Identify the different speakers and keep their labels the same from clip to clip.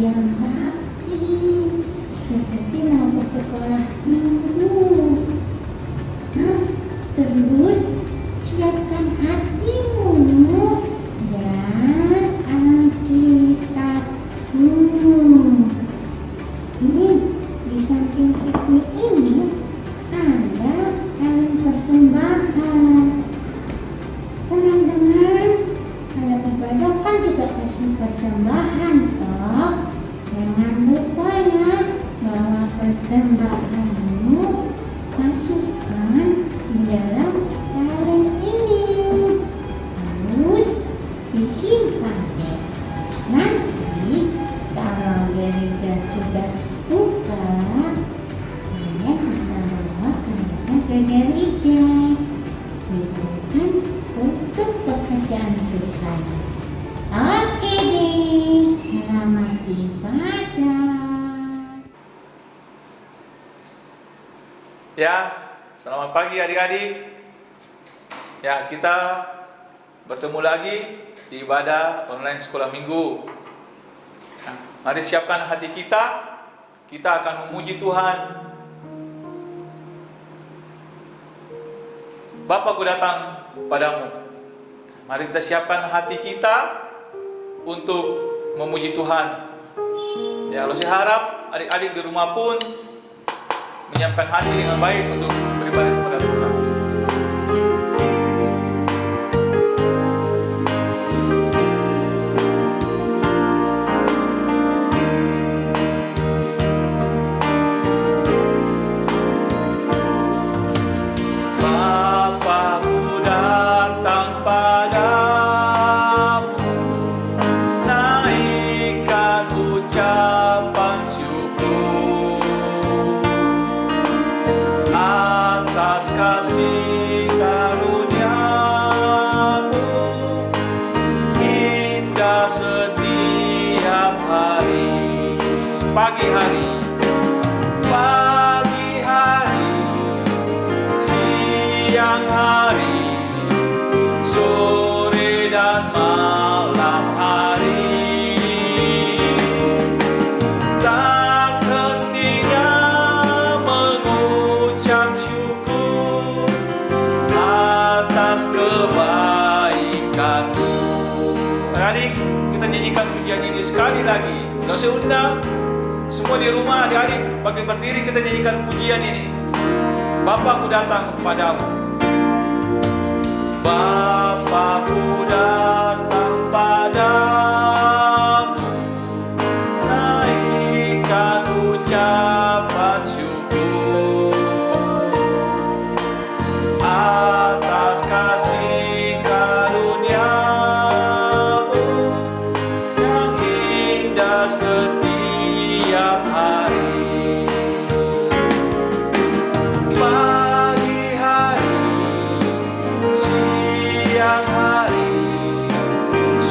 Speaker 1: yang rapi, seperti mau ke sekolah minggu. Nah, terus siapkan hatimu dan Alkitabmu. Ini di samping buku ini ada kaleng persembahan. Teman-teman, kalau ibadah kan juga kasih persembahan toh. Jangan lupa ya, bawa persembahanmu, masukkan di dalam kaleng ini, terus disimpan deh. Nanti kalau gereja sudah buka, kalian bisa bawa kalengnya ke gereja. Itu kan untuk pekerjaan Tuhan. Oke deh, selamat ibadah.
Speaker 2: Ya, selamat pagi adik-adik. Ya, kita bertemu lagi di ibadah online sekolah minggu. Nah, mari siapkan hati kita. Kita akan memuji Tuhan. Bapa, ku datang padamu. Mari kita siapkan hati kita untuk memuji Tuhan. Ya, kalau saya harap adik-adik di rumah pun menyiapkan hati dengan baik untuk beribadah kepada Tuhan. Pagi hari, siang hari, sore dan malam hari, tak hentinya mengucap syukur atas kebaikan-Mu. Adik, kita nyanyikan pujian ini sekali lagi. Kalau saya undang semua di rumah, adik-adik, pakai berdiri kita nyanyikan pujian ini. Bapa, ku datang padamu. Bapa, ku datang padamu, naikkan ucapan syukur atas kasih karunia-Mu yang indah setiap hari. Pagi hari, siang hari,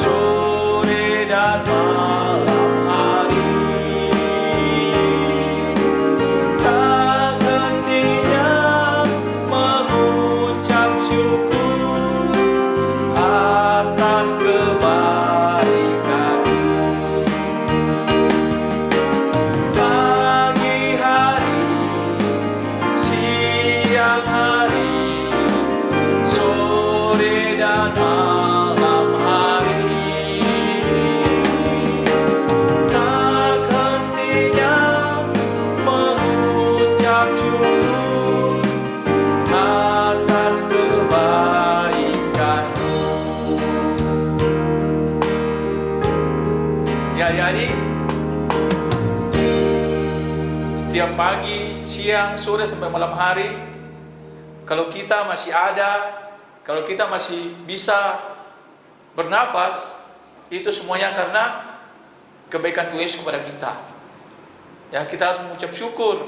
Speaker 2: sore dan malam hari, tak hentinya mengucap syukur atas kebaikan-Mu. Pagi hari, siang hari, sore dan malam hari, tak hentinya mengucap syukur atas kebaikan-Mu. Ya adik-adik, setiap pagi, siang, sore sampai malam hari, kalau kita masih ada, kalau kita masih bisa bernafas, itu semuanya karena kebaikan Tuhan Yesus kepada kita. Ya, kita harus mengucap syukur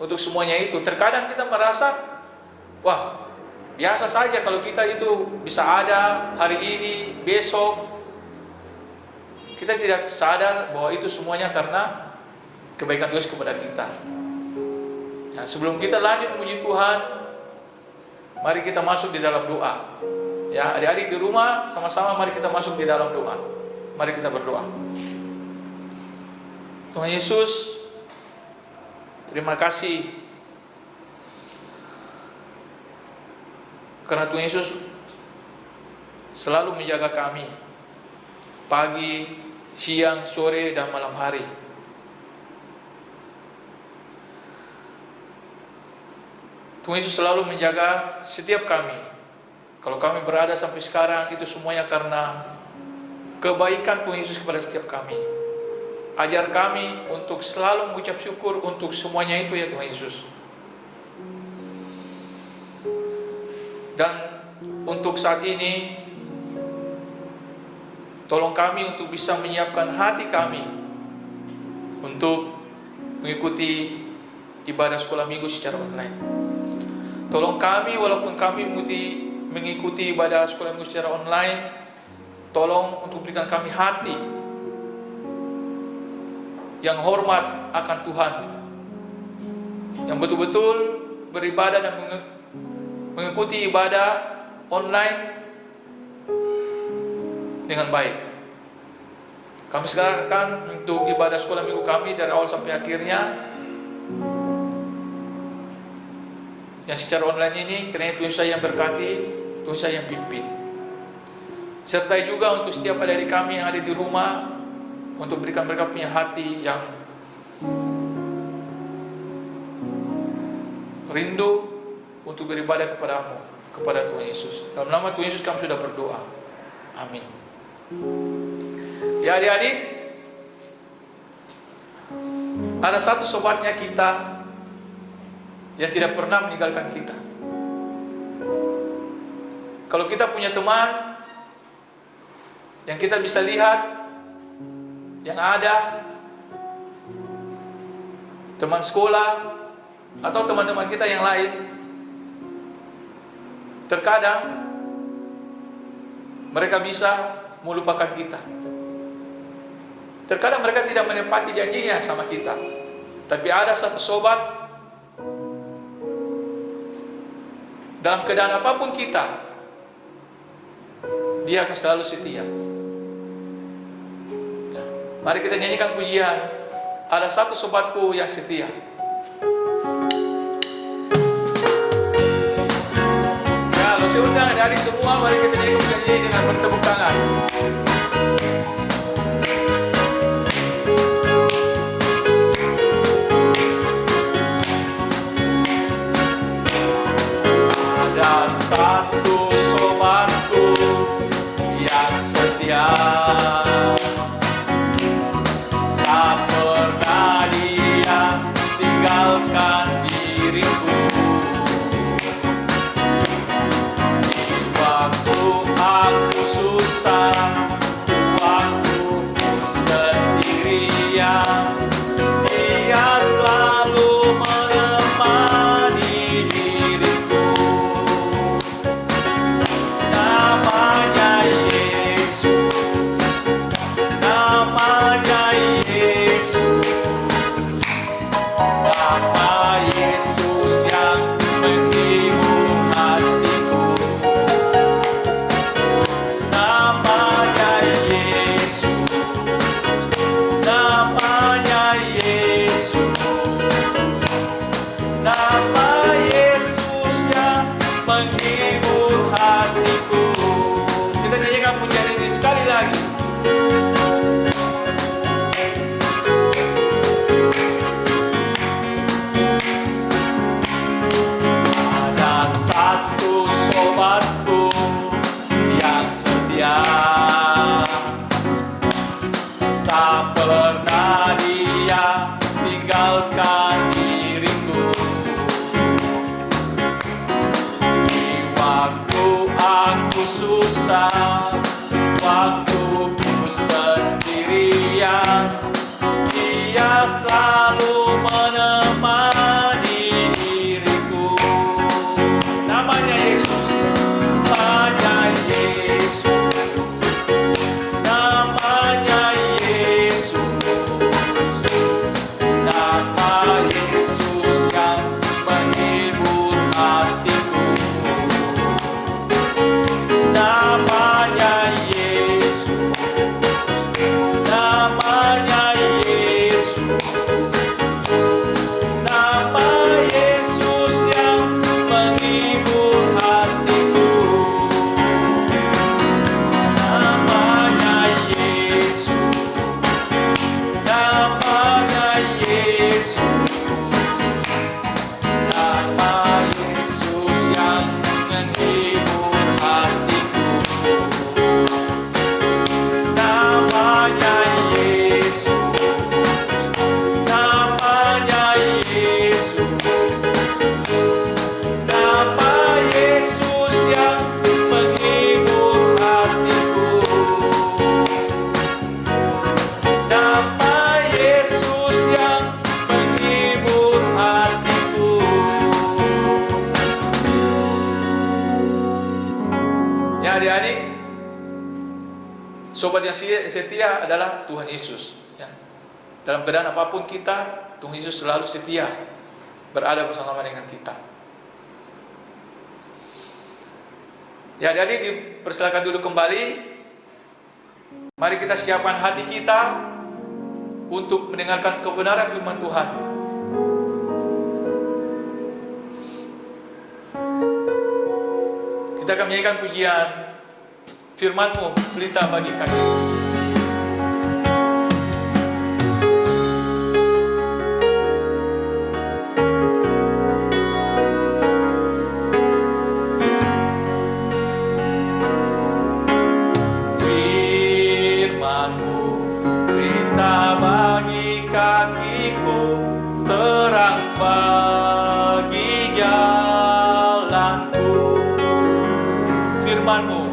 Speaker 2: untuk semuanya itu. Terkadang kita merasa, wah, biasa saja kalau kita itu bisa ada hari ini, besok. Kita tidak sadar bahwa itu semuanya karena kebaikan Tuhan kepada kita. Ya, sebelum kita lanjut memuji Tuhan, mari kita masuk di dalam doa. Ya, adik-adik di rumah sama-sama mari kita masuk di dalam doa. Mari kita berdoa. Tuhan Yesus, terima kasih karena Tuhan Yesus selalu menjaga kami pagi, siang, sore, dan malam hari. Tuhan Yesus selalu menjaga setiap kami. Kalau kami berada sampai sekarang, itu semuanya karena kebaikan Tuhan Yesus kepada setiap kami. Ajar kami untuk selalu mengucap syukur untuk semuanya itu ya Tuhan Yesus. Dan untuk saat ini, tolong kami untuk bisa menyiapkan hati kami untuk mengikuti ibadah sekolah minggu secara online. Tolong kami, walaupun kami mengikuti ibadah sekolah minggu secara online, tolong untuk berikan kami hati yang hormat akan Tuhan, yang betul-betul beribadah dan mengikuti ibadah online dengan baik. Kami serahkan untuk ibadah sekolah minggu kami dari awal sampai akhirnya, yang secara online ini, kiranya Tuhan saya yang berkati, Tuhan saya yang pimpin. Sertai juga untuk setiap dari kami yang ada di rumah, untuk berikan mereka punya hati yang rindu untuk beribadah kepadamu, kepada Tuhan Yesus. Dalam nama Tuhan Yesus kami sudah berdoa. Amin. Ya adik-adik, ada satu sobatnya kita yang tidak pernah meninggalkan kita. Kalau kita punya teman yang kita bisa lihat, yang ada teman sekolah atau teman-teman kita yang lain, terkadang mereka bisa melupakan kita. Terkadang mereka tidak menepati janjinya sama kita. Tapi ada satu sobat, dalam keadaan apapun kita, dia akan selalu setia. Mari kita nyanyikan pujian, ada satu sobatku yang setia. Ya, lo saya undang adik-adik semua, mari kita nyanyikan pujian ini dengan bertepuk tangan. Ada satu sobatku yang setia, tak pernah dia tinggalkan diriku. Di waktu aku susah, waktu ku sendirian, dia selalu menemani diriku. Namanya Yesus, namanya Yesus, Bapa Yesus yang menghibur hatiku. Namanya Yesus, namanya Yesus, nama Yesus yang menghibur hatiku. Kita nyanyikan pujian ini sekali lagi. Ada satu sobatku yang setia, tak pernah dia tinggalkan diriku. Di waktu aku susah, waktu ku sendirian, dia selalu menemani diriku. Namanya Yesus, namanya Yesus, namanya Yesus, nama Yesus yang menghibur hatiku. Namanya Sobat yang setia adalah Tuhan Yesus. Ya. Dalam keadaan apapun kita, Tuhan Yesus selalu setia berada bersama dengan kita. Ya, jadi dipersilakan dulu kembali. Mari kita siapkan hati kita untuk mendengarkan kebenaran firman Tuhan. Kita akan menyanyikan pujian firman-Mu, pelita bagi kami. Firman-Mu, pelita bagi kakiku, terang bagi jalanku. Firman-Mu,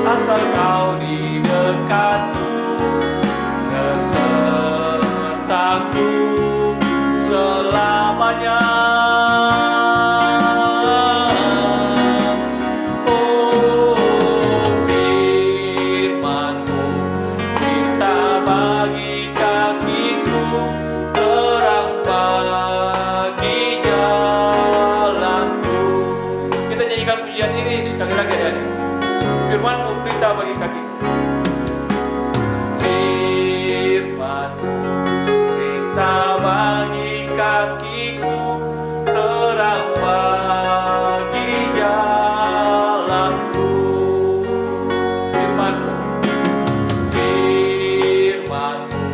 Speaker 2: asal Kau di dekatku, besertaku selamanya. Oh, firman-Mu, pelita bagi kakiku, terang bagi jalanku. Kita nyanyikan pujian ini sekali lagi ya. Firman-Mu, pelita bagi kaki. Firman-Mu, pelita bagi kakiku, terang bagi jalanku. Firman-Mu, Firman-Mu,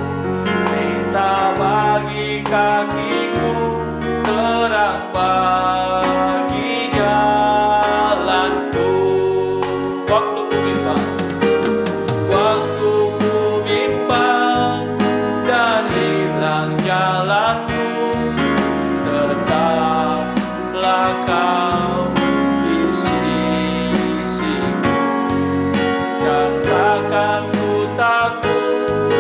Speaker 2: pelita bagi kakiku, terang bagi jalanku. Waktu ku bimbang dan hilang jalanku, tetaplah Kau di sisiku, dan takkan ku takut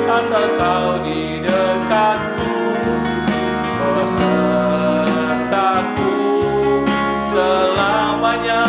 Speaker 2: asal Kau di dekatku, besertaku selamanya.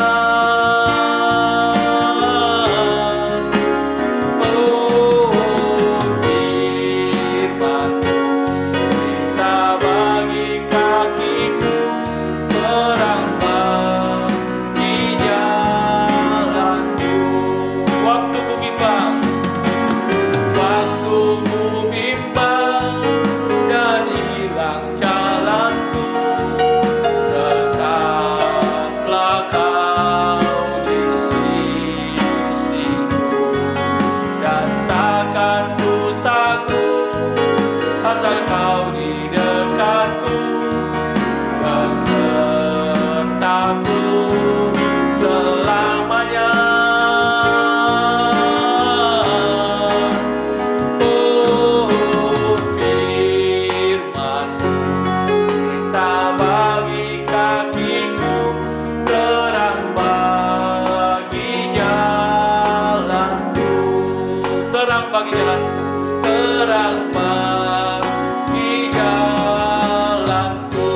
Speaker 2: Bagi jalanku, terang bagi jalanku.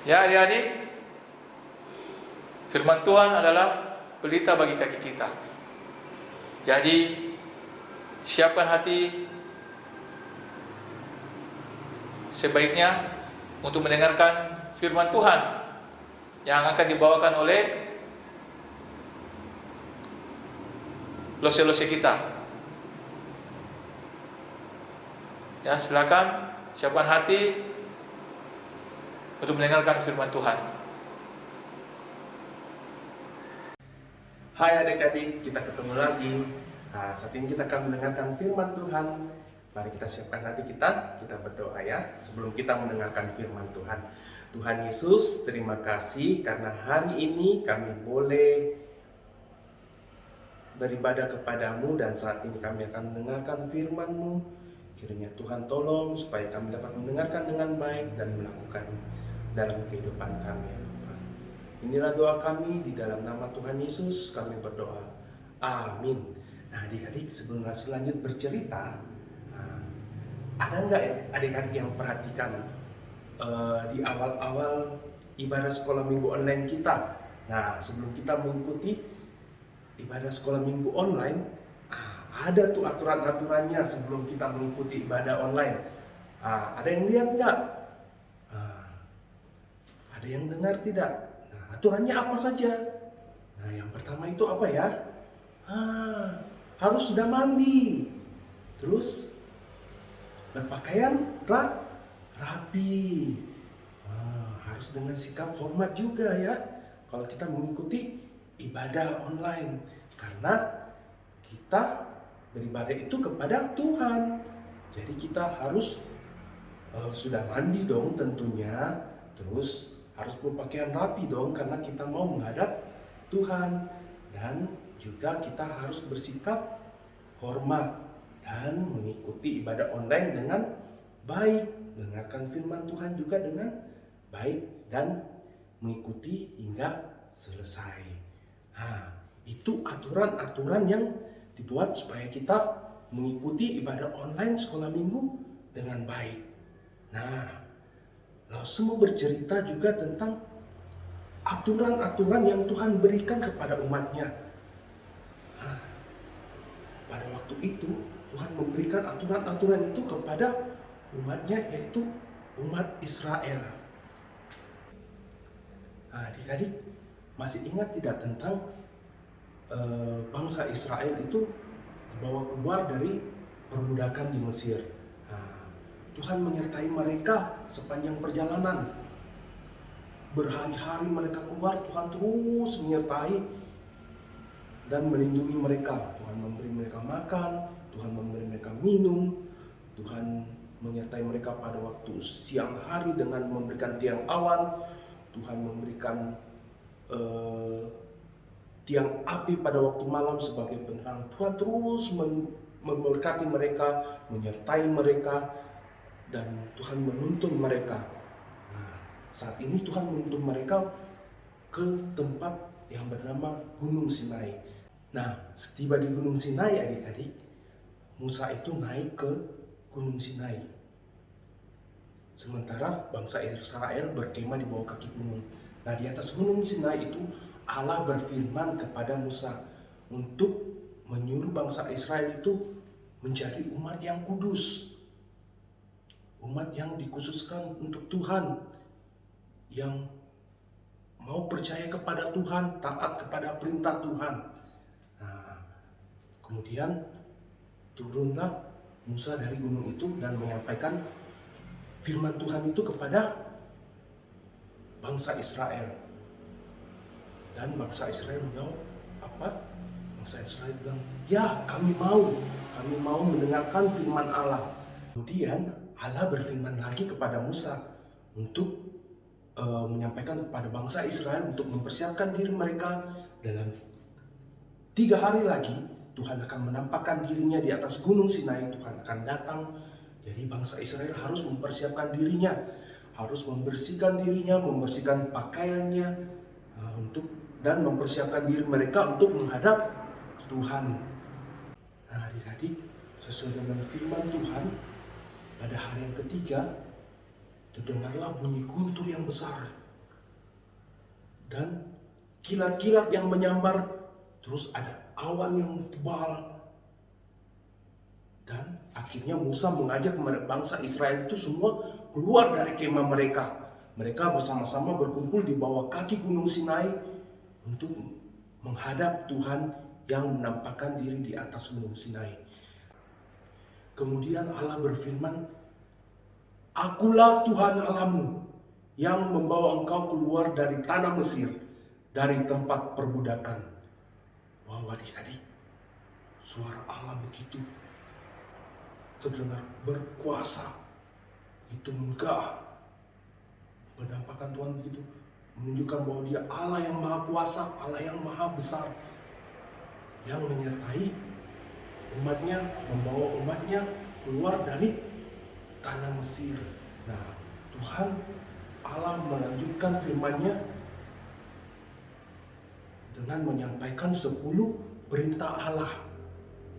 Speaker 2: Ya adik-adik, firman Tuhan adalah pelita bagi kaki kita. Jadi siapkan hati sebaiknya untuk mendengarkan firman Tuhan yang akan dibawakan oleh lose-lose kita. Ya, silakan siapkan hati untuk mendengarkan firman Tuhan.
Speaker 3: Hai adik-adik, kita ketemu lagi. Nah, saat ini kita akan mendengarkan firman Tuhan. Mari kita siapkan hati kita berdoa ya. Sebelum kita mendengarkan firman Tuhan. Tuhan Yesus, terima kasih karena hari ini kami boleh beribadah kepadamu dan saat ini kami akan mendengarkan firman-Mu. Kiranya Tuhan tolong supaya kami dapat mendengarkan dengan baik dan melakukan dalam kehidupan kami ya Bapa. Inilah doa kami di dalam nama Tuhan Yesus kami berdoa. Amin. Nah adik-adik sebelum lanjut bercerita, ada nggak adik-adik yang perhatikan di awal-awal ibadah sekolah minggu online kita? Nah sebelum kita mengikuti ibadah sekolah minggu online, ada tuh aturan-aturannya sebelum kita mengikuti ibadah online. Ada yang lihat nggak? Ada yang dengar tidak? Nah, aturannya apa saja? Nah, yang pertama itu apa ya? Harus sudah mandi. Terus berpakaian rapi. Harus dengan sikap hormat juga ya. Kalau kita mengikuti ibadah online, karena kita beribadah itu kepada Tuhan. Jadi kita harus sudah mandi dong tentunya, terus harus berpakaian rapi dong karena kita mau menghadap Tuhan, dan juga kita harus bersikap hormat dan mengikuti ibadah online dengan baik, mendengarkan firman Tuhan juga dengan baik dan mengikuti hingga selesai. Nah, itu aturan-aturan yang dibuat supaya kita mengikuti ibadah online sekolah minggu dengan baik. Nah, Rasul mau bercerita juga tentang aturan-aturan yang Tuhan berikan kepada umatnya. Nah, pada waktu itu Tuhan memberikan aturan-aturan itu kepada umatnya, yaitu umat Israel. Nah, adik-adik masih ingat tidak tentang bangsa Israel itu dibawa keluar dari perbudakan di Mesir. Nah, Tuhan menyertai mereka sepanjang perjalanan. Berhari-hari mereka keluar, Tuhan terus menyertai dan melindungi mereka. Tuhan memberi mereka makan, Tuhan memberi mereka minum, Tuhan menyertai mereka pada waktu siang hari dengan memberikan tiang awan, Tuhan memberikan tiang api pada waktu malam sebagai penerang. Tuhan terus memberkati mereka, menyertai mereka, dan Tuhan menuntun mereka. Nah, saat ini Tuhan menuntun mereka ke tempat yang bernama Gunung Sinai. Nah, setiba di Gunung Sinai adik-adik, Musa itu naik ke Gunung Sinai. Sementara bangsa Israel berkemah di bawah kaki gunung. Nah, di atas Gunung Sinai itu Allah berfirman kepada Musa untuk menyuruh bangsa Israel itu menjadi umat yang kudus. Umat yang dikhususkan untuk Tuhan, yang mau percaya kepada Tuhan, taat kepada perintah Tuhan. Nah, kemudian turunlah Musa dari gunung itu dan menyampaikan firman Tuhan itu kepada bangsa Israel. Dan bangsa Israel menjawab, apa? Bangsa Israel bilang, ya kami mau mendengarkan firman Allah. Kemudian Allah berfirman lagi kepada Musa untuk menyampaikan kepada bangsa Israel untuk mempersiapkan diri mereka. Dalam 3 hari lagi Tuhan akan menampakkan dirinya di atas Gunung Sinai. Tuhan akan datang. Jadi bangsa Israel harus mempersiapkan dirinya, harus membersihkan dirinya, membersihkan pakaiannya, dan mempersiapkan diri mereka untuk menghadap Tuhan. Nah adik-adik, sesuai dengan firman Tuhan, pada hari yang ketiga terdengarlah bunyi guntur yang besar dan kilat-kilat yang menyambar, terus ada awan yang tebal. Dan akhirnya Musa mengajak bangsa Israel itu semua keluar dari kemah mereka. Mereka bersama-sama berkumpul di bawah kaki Gunung Sinai untuk menghadap Tuhan yang menampakkan diri di atas Gunung Sinai. Kemudian Allah berfirman, Akulah Tuhan Allahmu yang membawa engkau keluar dari tanah Mesir, dari tempat perbudakan. Wow, adik-adik, suara Allah begitu terdengar berkuasa, itu megah. Penampakan Tuhan begitu menunjukkan bahwa Dia Allah yang maha kuasa, Allah yang maha besar, yang menyertai umatnya, membawa umatnya keluar dari tanah Mesir. Nah, Tuhan Allah melanjutkan firman-Nya dengan menyampaikan 10 perintah Allah.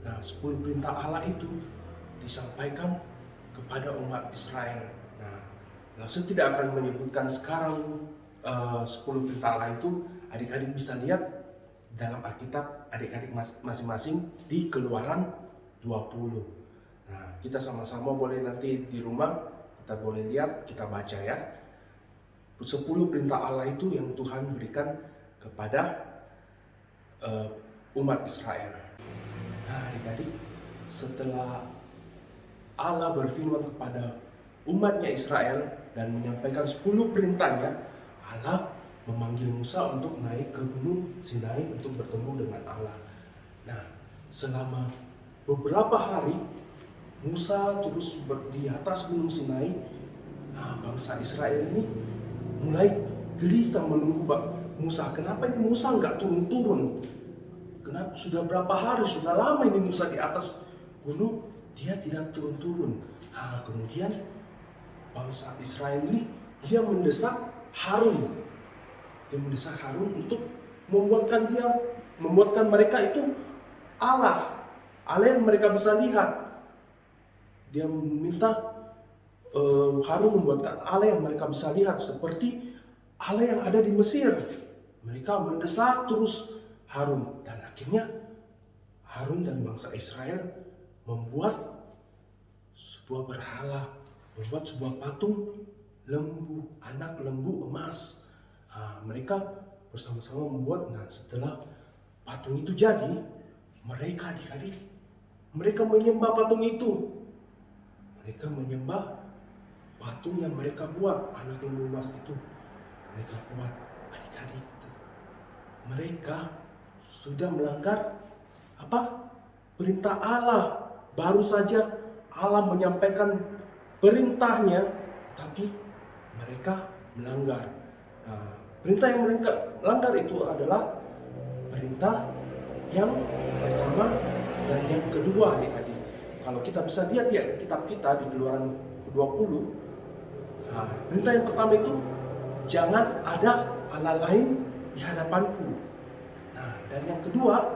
Speaker 3: Nah, 10 perintah Allah itu disampaikan kepada umat Israel. Nah, saya tidak akan menyebutkan sekarang 10 perintah Allah itu. Adik-adik bisa lihat dalam Alkitab adik-adik masing-masing di Keluaran 20. Nah, kita sama-sama boleh nanti di rumah, kita boleh lihat, kita baca ya. 10 perintah Allah itu yang Tuhan berikan kepada umat Israel. Nah, adik-adik, setelah Allah berfirman kepada umatnya Israel dan menyampaikan 10 perintahnya, Allah memanggil Musa untuk naik ke gunung Sinai untuk bertemu dengan Allah. Nah, selama beberapa hari Musa terus di atas gunung Sinai. Nah, bangsa Israel ini mulai gelisah menunggu Musa. Kenapa ini Musa nggak turun-turun? Kenapa sudah berapa hari, sudah lama ini Musa di atas gunung, dia tidak turun-turun. Nah, kemudian bangsa Israel ini dia mendesak Harun. Dia mendesak Harun untuk membuatkan mereka itu Allah yang mereka bisa lihat. Dia meminta Harun membuatkan Allah yang mereka bisa lihat seperti Allah yang ada di Mesir. Mereka mendesak terus Harun, dan akhirnya Harun dan bangsa Israel membuat sebuah berhala, membuat sebuah patung lembu, anak lembu emas. Nah, mereka bersama-sama membuat. Nah, setelah patung itu jadi, mereka adik-adik, mereka menyembah patung itu. Mereka menyembah patung yang mereka buat, anak lembu emas itu. Mereka buat, adik-adik. Mereka sudah melanggar perintah Allah. Baru saja Allah menyampaikan perintahnya, tapi mereka melanggar. Nah, perintah yang mereka melanggar itu adalah perintah yang pertama dan yang kedua, adik-adik. Kalau kita bisa lihat ya kitab kita di Keluaran 20, nah, perintah yang pertama itu jangan ada Allah lain di hadapanku. Nah, dan yang kedua,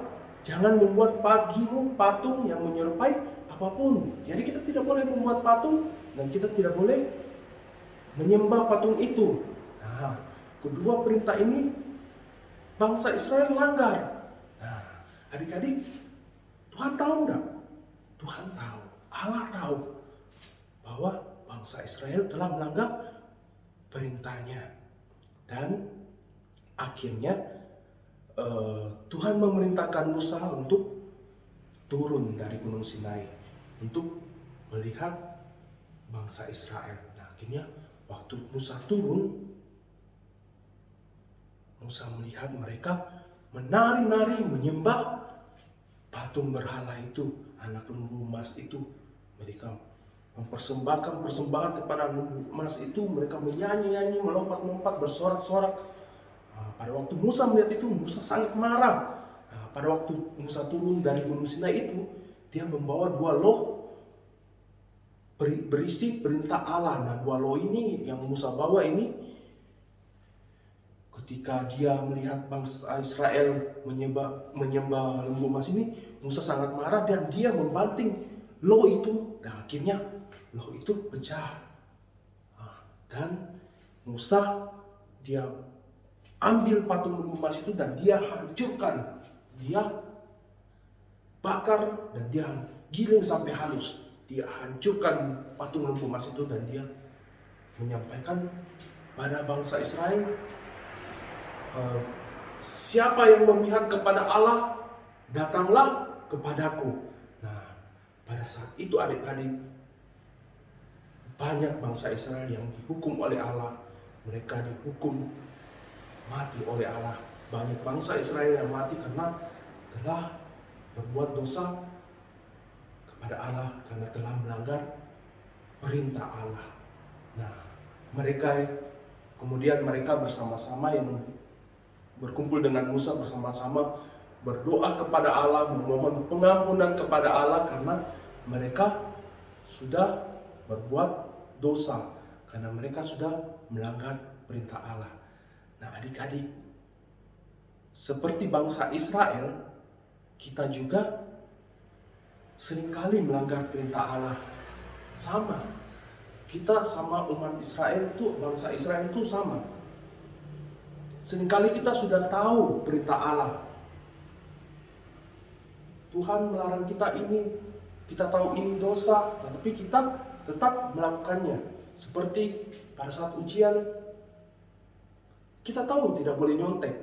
Speaker 3: jangan membuat bagimu patung yang menyerupai apapun. Jadi kita tidak boleh membuat patung dan kita tidak boleh menyembah patung itu. Nah, kedua perintah ini bangsa Israel langgar. Nah, adik-adik, Tuhan tahu enggak? Tuhan tahu, Allah tahu bahwa bangsa Israel telah melanggar perintahnya. Dan akhirnya Tuhan memerintahkan Musa untuk turun dari Gunung Sinai untuk melihat bangsa Israel. Nah, akhirnya waktu Musa turun, Musa melihat mereka menari-nari menyembah patung berhala itu, anak lembu emas itu. Mereka mempersembahkan persembahan kepada lembu emas itu. Mereka menyanyi-nyanyi, melompat-lompat, bersorak-sorak. Nah, pada waktu Musa melihat itu, Musa sangat marah. Nah, pada waktu Musa turun dari Gunung Sinai itu, dia membawa 2 loh berisi perintah Allah. Nah, 2 loh ini yang Musa bawa ini, ketika dia melihat bangsa Israel menyembah lembu emas ini, Musa sangat marah dan dia membanting loh itu. Nah, akhirnya loh itu pecah. Nah, dan Musa dia ambil patung lembu emas itu dan dia hancurkan, dia bakar dan dia giling sampai halus. Dia hancurkan patung lembu emas itu dan dia menyampaikan pada bangsa Israel, siapa yang memihak kepada Allah, datanglah kepadaku. Nah, pada saat itu adik-adik, banyak bangsa Israel yang dihukum oleh Allah. Mereka dihukum mati oleh Allah. Banyak bangsa Israel yang mati karena telah berbuat dosa kepada Allah karena telah melanggar perintah Allah. Nah, kemudian mereka bersama-sama yang berkumpul dengan Musa bersama-sama berdoa kepada Allah, memohon pengampunan kepada Allah karena mereka sudah berbuat dosa, karena mereka sudah melanggar perintah Allah. Nah, adik-adik, seperti bangsa Israel, kita juga seringkali melanggar perintah Allah. Sama, kita sama umat Israel itu, bangsa Israel itu sama. Seringkali kita sudah tahu perintah Allah. Tuhan melarang kita ini, kita tahu ini dosa, tetapi kita tetap melakukannya. Seperti pada saat ujian, kita tahu tidak boleh nyontek.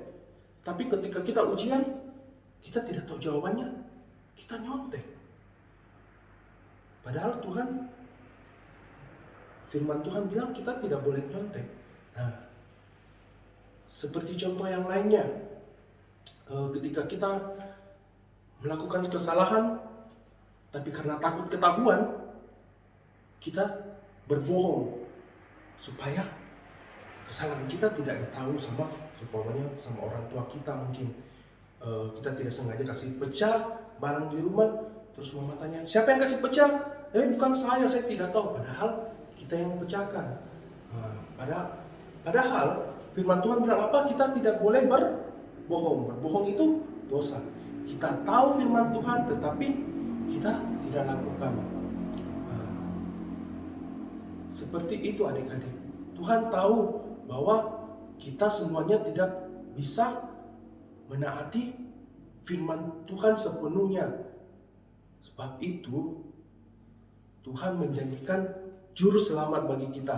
Speaker 3: Tapi ketika kita ujian, kita tidak tahu jawabannya, kita nyontek. Padahal firman Tuhan bilang kita tidak boleh nyontek. Nah, seperti contoh yang lainnya, ketika kita melakukan kesalahan, tapi karena takut ketahuan, kita berbohong supaya kesalahan kita tidak ditahu sama orang tua kita. Mungkin kita tidak sengaja kasih pecah barang di rumah, terus mama tanya, siapa yang kasih pecah? Bukan saya tidak tahu. Padahal kita yang pecahkan. Padahal firman Tuhan bilang apa? Kita tidak boleh berbohong. Berbohong itu dosa. Kita tahu firman Tuhan, tetapi kita tidak lakukan. Seperti itu adik-adik. Tuhan tahu bahwa kita semuanya tidak bisa menaati firman Tuhan sepenuhnya. Sebab itu Tuhan menjanjikan juru selamat bagi kita,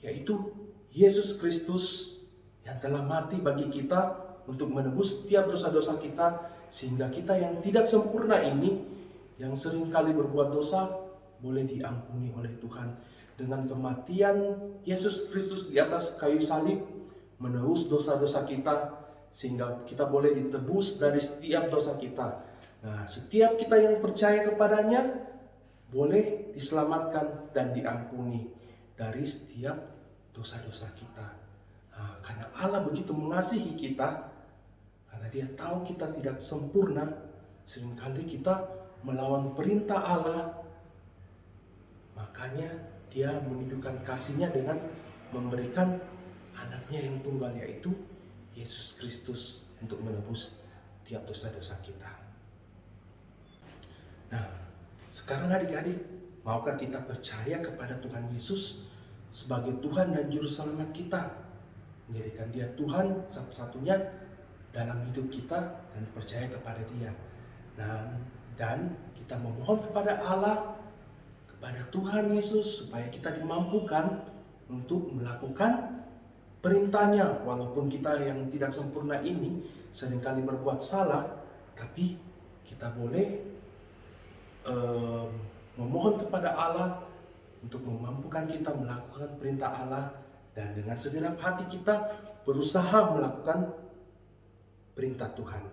Speaker 3: yaitu Yesus Kristus yang telah mati bagi kita untuk menebus setiap dosa-dosa kita, sehingga kita yang tidak sempurna ini, yang seringkali berbuat dosa, boleh diampuni oleh Tuhan. Dengan kematian Yesus Kristus di atas kayu salib, menebus dosa-dosa kita, sehingga kita boleh ditebus dari setiap dosa kita. Nah, setiap kita yang percaya kepadanya boleh diselamatkan dan diampuni dari setiap dosa-dosa kita. Nah, karena Allah begitu mengasihi kita, karena Dia tahu kita tidak sempurna, seringkali kita melawan perintah Allah. Makanya Dia menunjukkan kasih-Nya dengan memberikan anaknya yang tunggal, yaitu Yesus Kristus, untuk menebus tiap dosa-dosa kita. Nah, sekarang adik-adik, maukah kita percaya kepada Tuhan Yesus sebagai Tuhan dan Juru Selamat kita? Menjadikan Dia Tuhan satu-satunya dalam hidup kita dan percaya kepada Dia. Dan kita memohon kepada Allah, kepada Tuhan Yesus, supaya kita dimampukan untuk melakukan perintahnya. Walaupun kita yang tidak sempurna ini seringkali berbuat salah, tapi kita boleh memohon kepada Allah untuk memampukan kita melakukan perintah Allah, dan dengan segenap hati kita berusaha melakukan perintah Tuhan.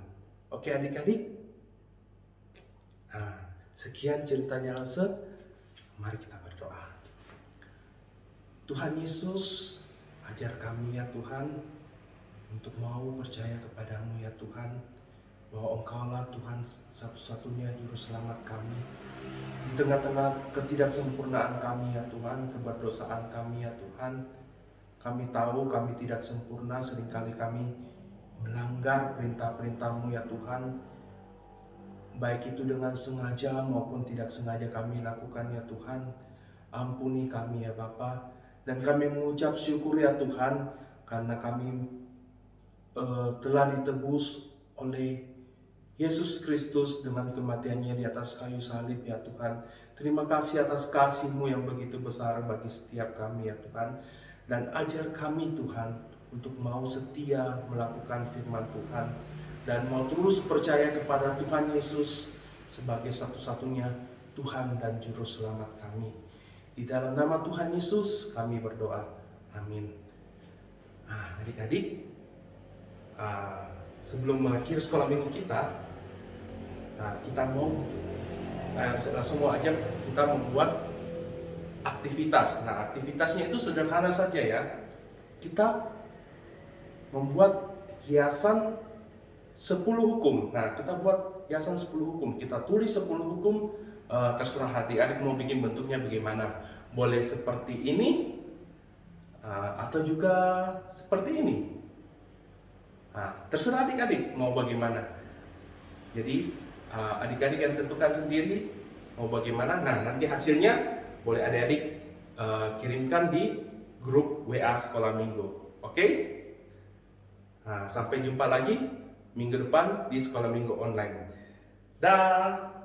Speaker 3: Oke adik-adik? Nah, sekian ceritanya Lause. Mari kita berdoa. Tuhan Yesus, ajar kami ya Tuhan, untuk mau percaya kepadamu ya Tuhan, bahwa Engkaulah Tuhan satu-satunya juru selamat kami. Di tengah-tengah ketidaksempurnaan kami ya Tuhan, keberdosaan kami ya Tuhan, kami tahu kami tidak sempurna, seringkali kami melanggar perintah-perintah-Mu ya Tuhan, baik itu dengan sengaja maupun tidak sengaja kami lakukan ya Tuhan. Ampuni kami ya Bapa, dan kami mengucap syukur ya Tuhan, karena kami telah ditebus oleh Yesus Kristus dengan kematiannya di atas kayu salib ya Tuhan. Terima kasih atas kasih-Mu yang begitu besar bagi setiap kami ya Tuhan. Dan ajar kami Tuhan untuk mau setia melakukan firman Tuhan, dan mau terus percaya kepada Tuhan Yesus sebagai satu-satunya Tuhan dan Juru Selamat kami. Di dalam nama Tuhan Yesus kami berdoa. Amin. Adik-adik, sebelum mengakhiri sekolah minggu kita, kita mau langsung mau ajak kita membuat aktivitas. Nah, aktivitasnya itu sederhana saja ya. Kita membuat hiasan 10 hukum. Nah, kita buat hiasan 10 hukum. Kita tulis 10 hukum, terserah adik-adik mau bikin bentuknya bagaimana. Boleh seperti ini, atau juga seperti ini. Terserah adik-adik mau bagaimana. Jadi, adik-adik yang tentukan sendiri mau bagaimana. Nah, nanti hasilnya boleh adik-adik kirimkan di grup WA Sekolah Minggu. Oke? Sampai jumpa lagi minggu depan di Sekolah Minggu Online. Dah.